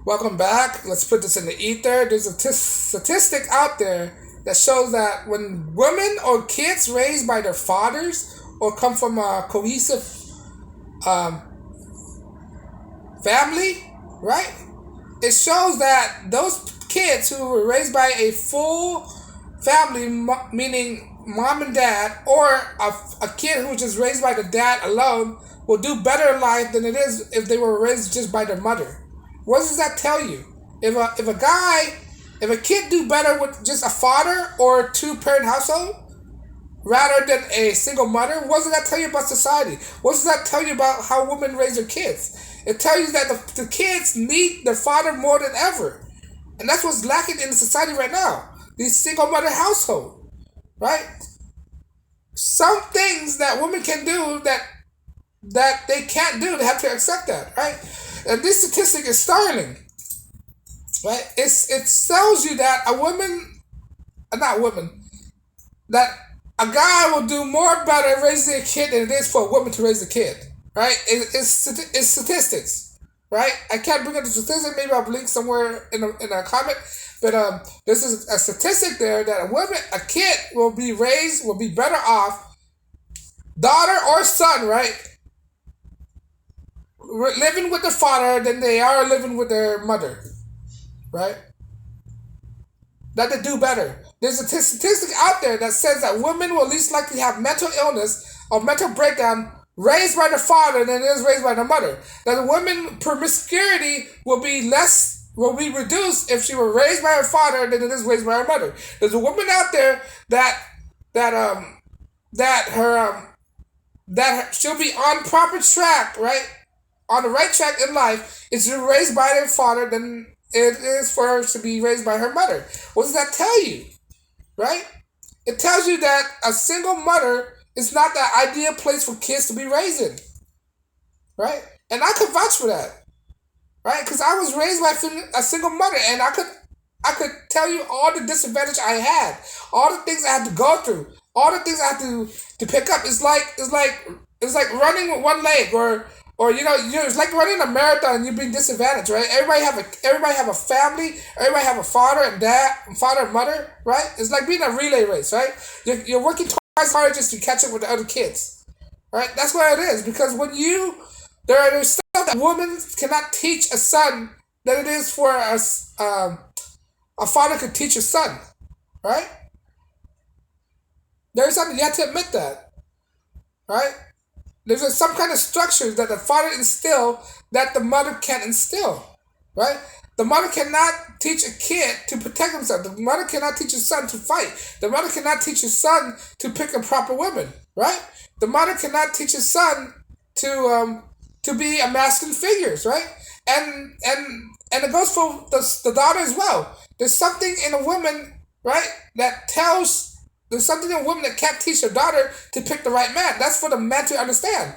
Welcome back. Let's put this in the ether. There's a statistic out there that shows that when women or kids raised by their fathers or come from a cohesive um, family, right? It shows that those kids who were raised by a full family, meaning mom and dad, or a kid who was just raised by the dad alone, will do better in life than it is if they were raised just by their mother. What does that tell you? If a kid do better with just a father or two parent household rather than a single mother, what does that tell you about society? What does that tell you about how women raise their kids? It tells you that the kids need their father more than ever. And that's what's lacking in the society right now. These single mother household, right? Some things that women can do that they can't do, they have to accept that, right? And this statistic is startling, right? It tells you that a woman, not woman, that a guy will do more better raising a kid than it is for a woman to raise a kid, right? It's statistics, right? I can't bring up the statistic. Maybe I'll link somewhere in a comment. But this is a statistic there that a kid will be better off, daughter or son, right? Living with their father than they are living with their mother, right? That they do better. There's a statistic out there that says that women will least likely have mental illness or mental breakdown raised by their father than it is raised by their mother. That the women promiscuity will be reduced if she were raised by her father than it is raised by her mother. There's a woman out there that she'll be on proper track, right? On the right track in life is to be raised by their father than it is for her to be raised by her mother. What does that tell you? Right? It tells you that a single mother is not the ideal place for kids to be raised in. Right? And I could vouch for that. Right? Because I was raised by a single mother and I could tell you all the disadvantage I had, all the things I had to go through, all the things I had to pick up. It's like running with one leg or it's like running a marathon and you're being disadvantaged, right? Everybody have a family, everybody have a father and mother, right? It's like being a relay race, right? You're working twice harder just to catch up with the other kids, right? That's what it is because there's stuff that women cannot teach a son that it is for a father could teach a son, right? There's something you have to admit that, right? There's some kind of structures that the father instill that the mother can't instill, right? The mother cannot teach a kid to protect himself. The mother cannot teach a son to fight. The mother cannot teach a son to pick a proper woman, right? The mother cannot teach a son to be a masculine figures, right? And it goes for the daughter as well. There's something in a woman, right, there's something in a woman that can't teach her daughter to pick the right man. That's for the man to understand.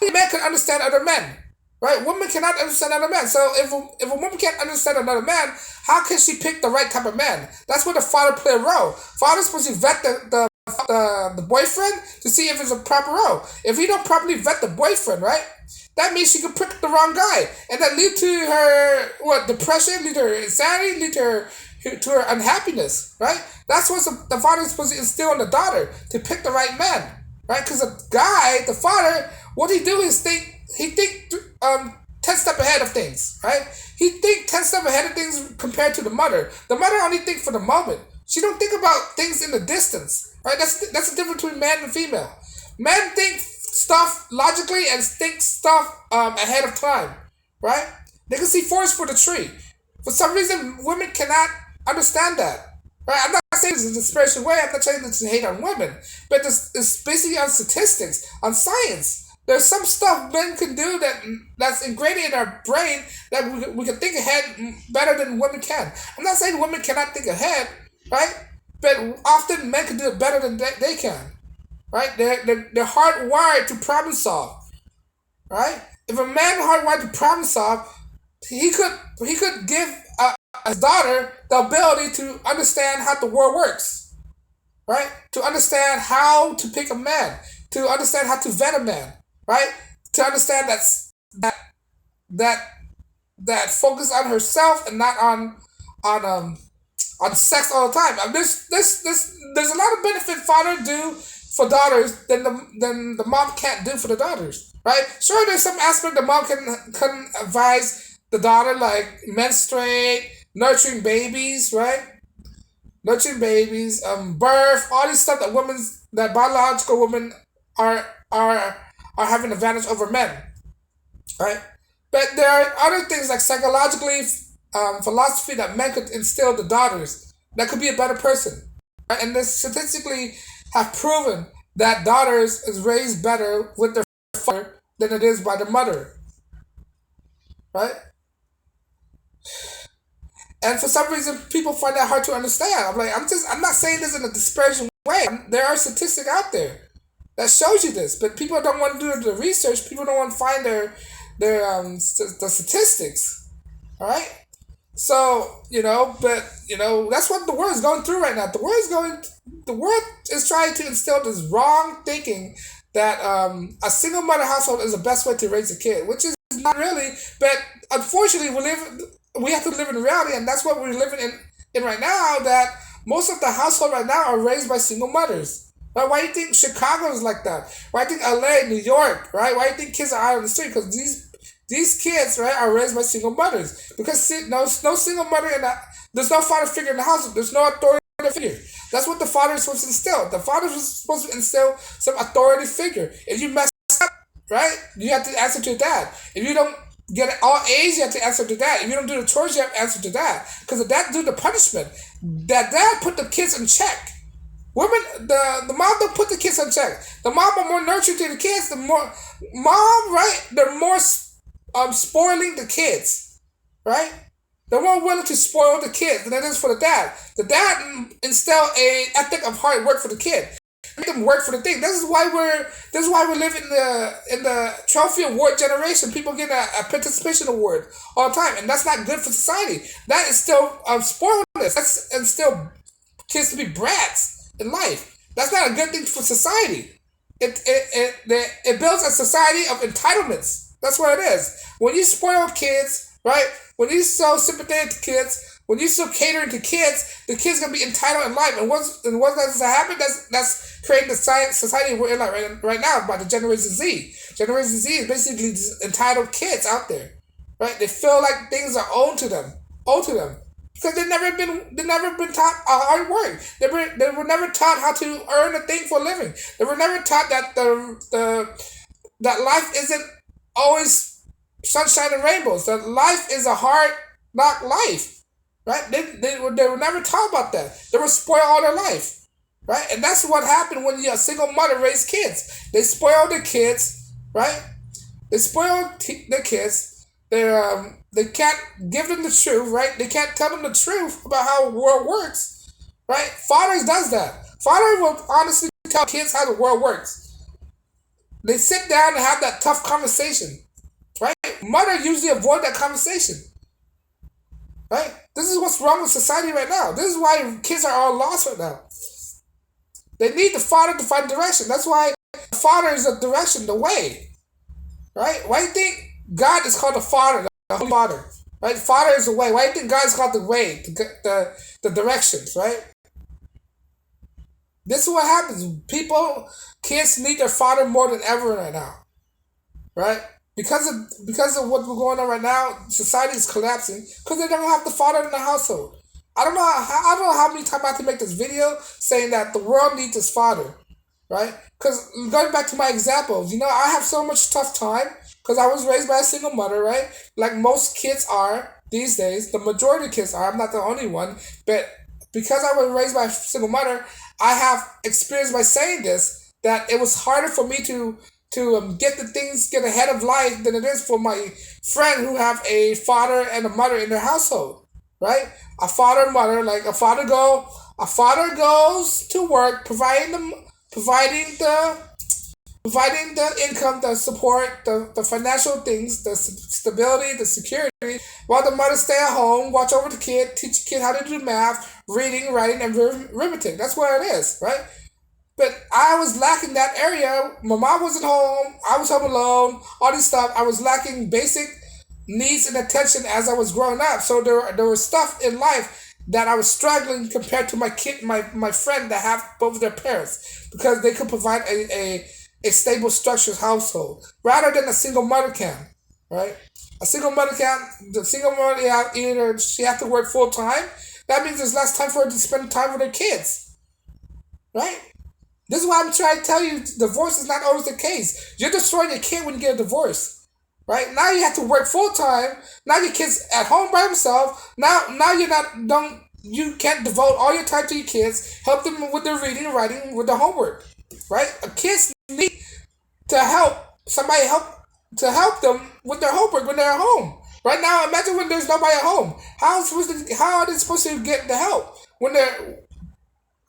Only men can understand other men, right? Women cannot understand other men. So if a woman can't understand another man, how can she pick the right type of man? That's where the father play a role. Father's supposed to vet the boyfriend to see if it's a proper role. If he don't properly vet the boyfriend, right, that means she could pick the wrong guy, and that lead to her depression, lead to her insanity, lead to her unhappiness, right? That's what the father is supposed to instill in the daughter to pick the right man, right? Because the father, what he do is think 10 steps ahead of things, right? He think 10 steps ahead of things compared to the mother. The mother only think for the moment. She don't think about things in the distance, right? That's the difference between man and female. Men think stuff logically and think stuff ahead of time, right? They can see forest for the tree. For some reason, women cannot understand that, right? I'm not saying this in a spiritual way. I'm not saying this to hate on women, but it's basically on statistics, on science. There's some stuff men can do that's ingrained in our brain that we can think ahead better than women can. I'm not saying women cannot think ahead, right? But often men can do it better than they can, right? They're hardwired to problem solve, right? If a man hardwired to problem solve, he could give his daughter the ability to understand how the world works, right? To understand how to pick a man, to understand how to vet a man, right? To understand that that focus on herself and not on on sex all the time. There's a lot of benefit father do for daughters than the mom can't do for the daughters, right? Sure, there's some aspect the mom can advise the daughter like menstruate, nurturing babies, right? Nurturing babies, birth, all these stuff that biological women are are are having advantage over men, right? But there are other things like psychologically, philosophy that men could instill the daughters that could be a better person, right? And they statistically have proven that daughters is raised better with their father than it is by the mother, right? And for some reason, people find that hard to understand. I'm not saying this in a disparaging way. There are statistics out there that shows you this, but people don't want to do the research. People don't want to find the statistics. All right. So that's what the world is going through right now. The world is trying to instill this wrong thinking that a single mother household is the best way to raise a kid, which is not really. But unfortunately, we have to live in reality, and that's what we're living in right now. That most of the household right now are raised by single mothers. Right? Why do you think Chicago is like that? Why do you think LA, New York, right? Why do you think kids are out on the street? Because these kids, right, are raised by single mothers. Because no single mother there's no father figure in the house. There's no authority figure. That's what the father is supposed to instill. The father is supposed to instill some authority figure. If you mess up, right, you have to answer to your dad. If you don't get all A's, you have to answer to that. If you don't do the chores, you have to answer to that. Because the dad do the punishment. That dad put the kids in check. Women, the mom don't put the kids in check. The mom are more nurturing to the kids. The more mom, right? They're more spoiling the kids, right? They're more willing to spoil the kids than it is for the dad. The dad instill a ethic of hard work for the kid. Make them work for the thing. This is why we live in the trophy award generation. People get a participation award all the time, and that's not good for society. That is still spoiling this. That's and still kids to be brats in life. That's not a good thing for society. It builds a society of entitlements. That's what it is. When you spoil kids, right? When you so sympathetic to kids, when you so catering to kids, the kids gonna be entitled in life. And once that's happen, that's creating the society we're in right now by the Generation Z. Generation Z is basically these entitled kids out there, right? They feel like things are owed to them, because they never been taught hard work. They were never taught how to earn a thing for a living. They were never taught that that life isn't always sunshine and rainbows. That life is a hard knock life, right? They were never taught about that. They were spoiled all their life, right? And that's what happened when you're a single mother raised kids. They spoil the kids, right? They spoil the kids. They can't give them the truth, right? They can't tell them the truth about how the world works, right? Fathers does that. Father will honestly tell kids how the world works. They sit down and have that tough conversation, right? Mother usually avoid that conversation, right? This is what's wrong with society right now. This is why kids are all lost right now. They need the father to find direction. That's why the father is the direction, the way, right? Why do you think God is called the Father, the Holy Father, right? Father is the way. Why do you think God is called the way, the directions, right? This is what happens. Kids need their father more than ever right now, right? Because of what's going on right now, society is collapsing because they don't have the father in the household. I don't know how many times I have to make this video saying that the world needs its father, right? Because going back to my examples, I have so much tough time because I was raised by a single mother, right? Like most kids are these days. The majority of kids are. I'm not the only one, but because I was raised by a single mother, I have experienced by saying this that it was harder for me to get ahead of life than it is for my friend who have a father and a mother in their household, right? A father and mother, like a father goes to work, providing the income, the support, the financial things, the stability, the security, while the mother stay at home, watch over the kid, teach the kid how to do math, reading, writing, and arithmetic. That's what it is, right? But I was lacking that area. My mom wasn't home. I was home alone. All this stuff. I was lacking needs and attention as I was growing up. So there was stuff in life that I was struggling compared to my friend that have both of their parents, because they could provide a stable structured household rather than a single mother can, right? A single mother can the single mother either she have to work full time. That means there's less time for her to spend time with her kids, right? This is why I'm trying to tell you, divorce is not always the case. You're destroying your kid when you get a divorce, right? Now you have to work full time. Now your kid's at home by himself. Now you're not don't you can't devote all your time to your kids. Help them with their reading and writing, with their homework, right? Kids need to help somebody help to help them with their homework when they're at home. Right now, imagine when there's nobody at home. How are they supposed to get the help when they're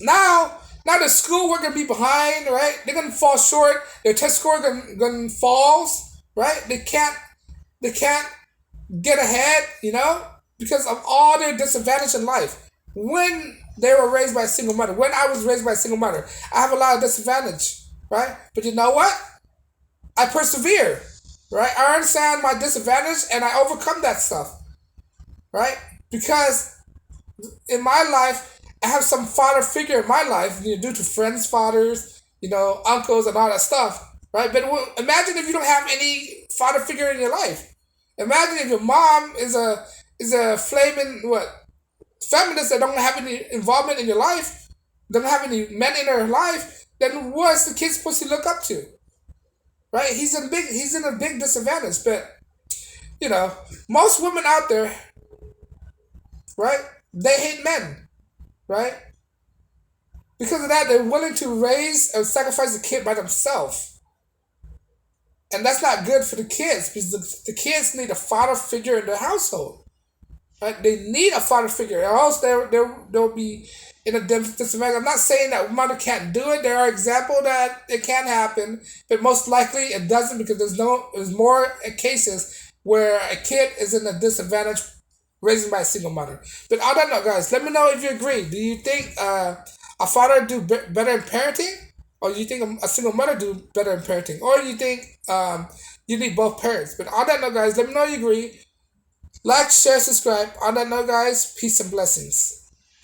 now? Now the schoolwork gonna be behind, right? They're gonna fall short. Their test score gonna falls, right? They can't get ahead, because of all their disadvantage in life. When they were raised by a single mother, when I was raised by a single mother, I have a lot of disadvantage, right? But you know what? I persevere, right? I understand my disadvantage and I overcome that stuff, right? Because in my life, I have some father figure in my life, due to friends' fathers, uncles and all that stuff, right? But imagine if you don't have any father figure in your life. Imagine if your mom is a flaming feminist that don't have any involvement in your life, don't have any men in her life. Then what's the kid supposed to look up to, right? He's in a big disadvantage. But you know, most women out there, right? They hate men, right? Because of that, they're willing to raise or sacrifice the kid by themselves. And that's not good for the kids, because the kids need a father figure in their household. Right? They need a father figure, or else they'll be in a disadvantage. I'm not saying that mother can't do it. There are examples that it can happen, but most likely it doesn't, because there's more cases where a kid is in a disadvantage raised by a single mother. But I don't know, guys. Let me know if you agree. Do you think a father do better in parenting, or do you think a single mother do better in parenting, or do you think you need both parents? But I don't know, guys. Let me know if you agree. Like, share, subscribe. On that note, guys, peace and blessings.